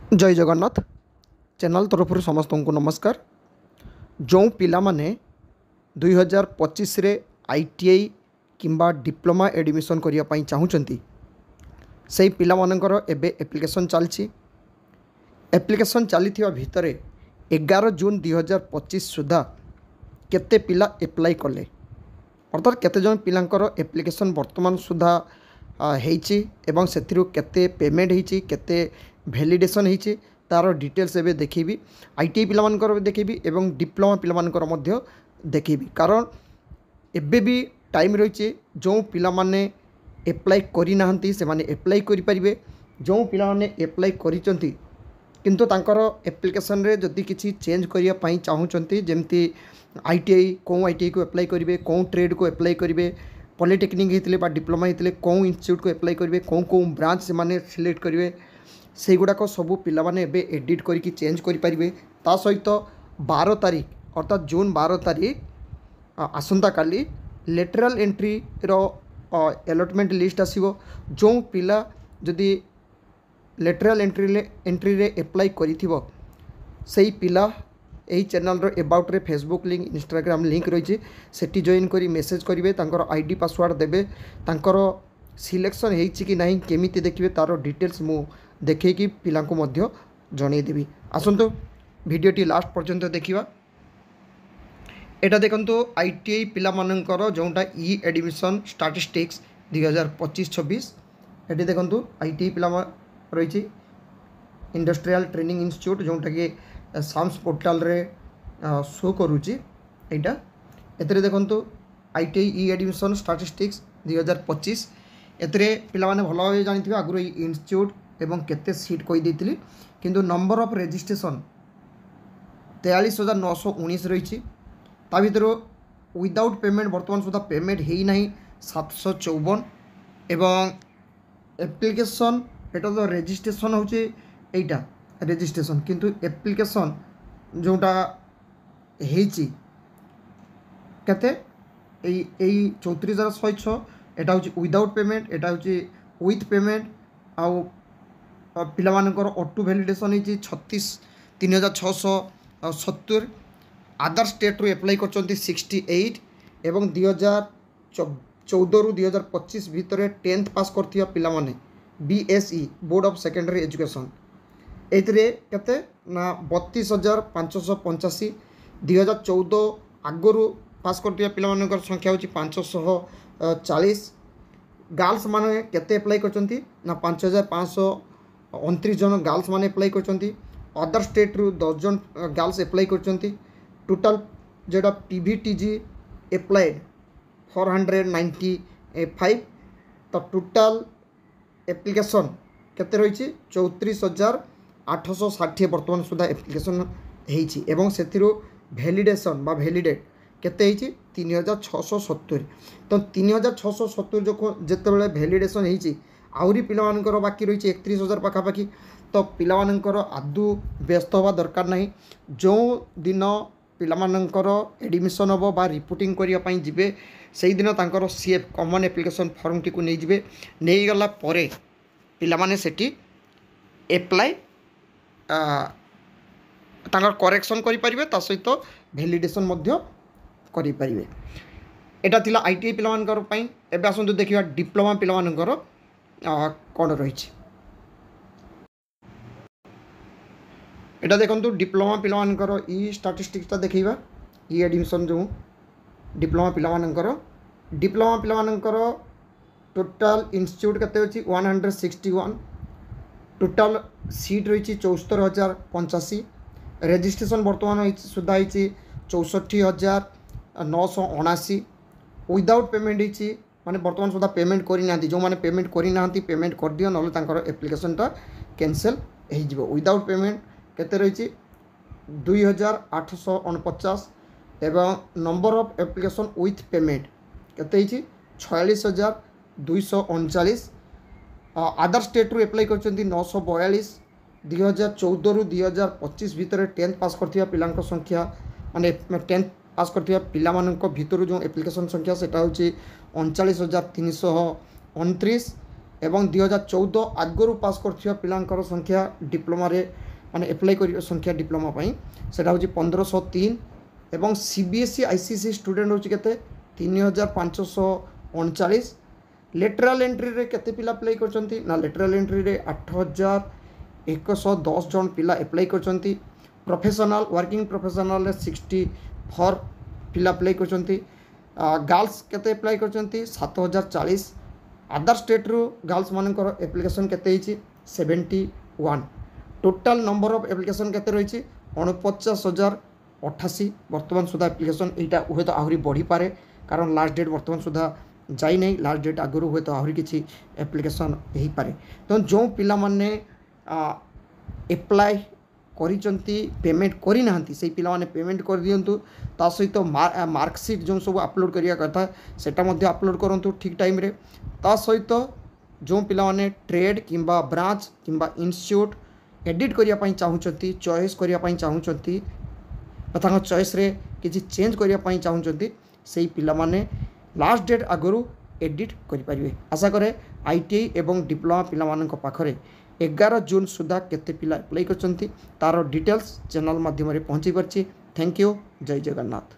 जय जगन्नाथ चैनल तरफ समस्त को नमस्कार। जो पिला माने 2025 रे आईटीआई किंबा डिप्लोमा एडमिशन करने चाहूँगी से पिला मानकर एबे एप्लिकेशन चलती एप्लिकेशन चली भितर 11 जून 2025 सुधा केते पिला एप्लाई कले अर्थात केते जन पिलांकर एप्लिकेशन वर्तमान सुधा हेची एवं सेथिरु केते पेमेंट हेची केते भैलिडेसन हेची तार डिटेल्स एबे देखिबी। आईटीआई पिलामानकर देखिबी एवं डिप्लोमा पिलामानकर मध्य देखिबी कारण एबे भी टाइम रही जो पिला माने एप्लाई करि नाहंती से माने एप्लाई करि परिबे। जो पिला माने एप्लाई करिसंती किंतु तांकर एप्लिकेशन रे जदि किसी चेंज करिया पई चाहूचंती जेमती आईटीआई को आईटीआई को एप्लाई करिवे को ट्रेड को एप्लाई करिवे पॉलिटेक्निक होते बा डिप्लोमा होते कौ इंस्टीट्यूट को एप्लाई करेंगे कौ ब्रांच से माने सिलेक्ट करेंगे से गुड़ाक सबू पिला माने एबे एडिट करके चेंज करें। ता सहित 12 तारीख अर्थात जून 12 तारीख आसंता काली लेटरल एंट्री रो अलॉटमेंट लिस्ट आसीबो। जो पिला जदि लेटरल एंट्री रे एप्लाई करिथिबो सेही पिला यही चैनल रो अबाउट रे फेसबुक लिंक इंस्टाग्राम लिंक रही सेठी जॉइन करी मेसेज करेंगे तांकर आईडी पासवर्ड देबे तांकर सिलेक्शन हेछि कि नहीं केमिति देखिबे तार डिटेल्स मु देखैकि पिलांको मध्य जणै देबी। आसंतु वीडियोटी लास्ट पर्यंत देखिबा। एटा देखंतु आईटीआई पिला मानकर जोंटा ई एडमिशन स्टैटिस्टिक्स 2025-26 एटी देखंतु आईटीआई पिला रही इंडस्ट्रियल ट्रेनिंग इंस्टीट्यूट जोंटा कि साम्स पोर्टाल रे शो करुच्ची एटा एतरे देखंतु आईटीआई ई एडमिशन स्टैटिस्टिक्स 2025 एतरे पिला माने भलो भाबे जानिथिबे आगुरो ई इंस्टीट्यूट एवं केते सीट कहि देथिली किंतु नंबर ऑफ रजिस्ट्रेशन 43,919 रही ता भितर विदाउट पेमेंट वर्तमान सुधा पेमेंट हेई नाही 754 एवं एप्लिकेशन एटा तो रजिस्ट्रेशन होचे एटा रजिस्ट्रेशन किंतु एप्लिकेशन जोटा हेची केते 34,106 एटा होची विदाउट पेमेंट एटा होची विथ पेमेंट आउ पिला मानकर ऑटो वैलिडेशन हेची 36,3,670 अदर स्टेट रू एप्लाई करचंती 68 एवं 2014 रु 2025 भितर 10th पास करथिया पिला माने BSE board of secondary education एतरे केते ना 32,585 2014 आगरू पास करथिया पिला मानकर संख्या होची 540 गर्ल्स माने केते अप्लाई करचंती ना 5,529 जन गर्ल्स माने अप्लाई करचंती अदर स्टेट रु 10 जन गर्ल्स अप्लाई करचंती टोटल जेटा पीवीटीजी अप्लाइड 495 तो टोटल एप्लिकेशन केते रही 34,860 वर्तमान सुधा एप्लिकेशन हेची एवं सेथिरु वैलिडेशन बा वैलिडेट केते हेची 3,670 तो 3,670 जो जेतेबेले वैलिडेशन हेची आउरी पिलामानकर बाकी रही 31,000 पाखापाखि तो पिलामानकर आदु व्यस्त हवा दरकार नहीं। जो दिन पिलामानकर एडमिशन हम बा रिपोर्टिंग करिया पई जिबे सेही दिन तांकर CF common application form T को नहीं जिबे नहीं गला परे पिला माने सेठी एप्लाई तांकर करेक्शन करि परिबे ता सहित वैलिडेशन मध्य करि परिबे। एटा थिला आईटीआई पिला मानकर पई। एबे आसंतु देखिबा डिप्लोमा पिला मानकर कोन रहिछि। एटा देखंतु डिप्लोमा पिला मानकर ई स्टैटिस्टिक्स ता देखिबा ई एडमिशन जो डिप्लोमा पिला मानकर टोटल इंस्टीट्यूट केते अछि 161 टोटल सीट रही 74,085 रजिस्ट्रेशन वर्तमान सुधा 64,979 विदाउट पेमेंट होती माने वर्तमान सुधा पेमेंट करना जो मैंने पेमेंट करना पेमेंट कर दियो नले तांकर एप्लिकेशनटा कैंसल हो विदाउट पेमेंट केते रही 2,849 एवं number of application with payment केते 46,239 अदर स्टेट रू एप्लाई करचंती 942 2014 रु 2025 भितर 10th पास करथिया पिलांक संख्या माने 10th पास करथिया पिला मानक भितर जो एप्लिकेशन संख्या सेटा होची 39,329 एवं 2014 आगु पास कर पिलांकर संख्या डिप्लोमा माने एप्लाई कर संख्या डिप्लोमा सेटा हूँ 1503 एवं सीबीएसई आईसीएसई स्टूडेंट हूँ के 3539 लेटराल एंट्री रे केते पिला अप्लाई करछंती ना लेटराल एंट्री रे 8110 जन पिला अप्लाई करछंती प्रोफेशनल वर्किंग प्रोफेशनल 64 पिला अप्लाई करछंती गर्ल्स केते अप्लाई करछंती 7040 अदर स्टेट रू गर्ल्स मानकर एप्लिकेशन केते हिची 71 टोटल नंबर ऑफ एप्लिकेशन केते रहिची 49,088 वर्तमान सुधा एप्लिकेशन एटा हुए तो आहरी बढ़ी पारे कारण लास्ट डेट वर्तमान सुधा जाई नहीं लास्ट डेट आगु हुए तो आहरी किसी एप्लिकेशन हो पारे तो जो पिला माने एप्लाई करिचंती पेमेंट करी नाहंती से पिला माने पेमेंट कर दियंतु ता सहित मार्कशीट जो सब अपलोड करिया कथा सेटा मध्ये अपलोड करंतु ठीक टाइम रे ता सहित जो पिला माने ट्रेड किंबा ब्रांच किंबा इंस्टीट्यूट एडिट करिया पई चाहुचंती चॉइस करिया पई चाहुचंती तांको चॉइस रे किछि चेंज करिया पई चाहुचंती सेही पिला माने लास्ट डेट आगु एडिट करि परिबे आशा करे आईटीआई एवं डिप्लोमा पिला मानक पाखरे 11 जून सुधा केते पिला अप्लाई करछंती तार डिटेल्स चैनल माध्यम रे पहुंची परछि थैंक यू जय जगन्नाथ।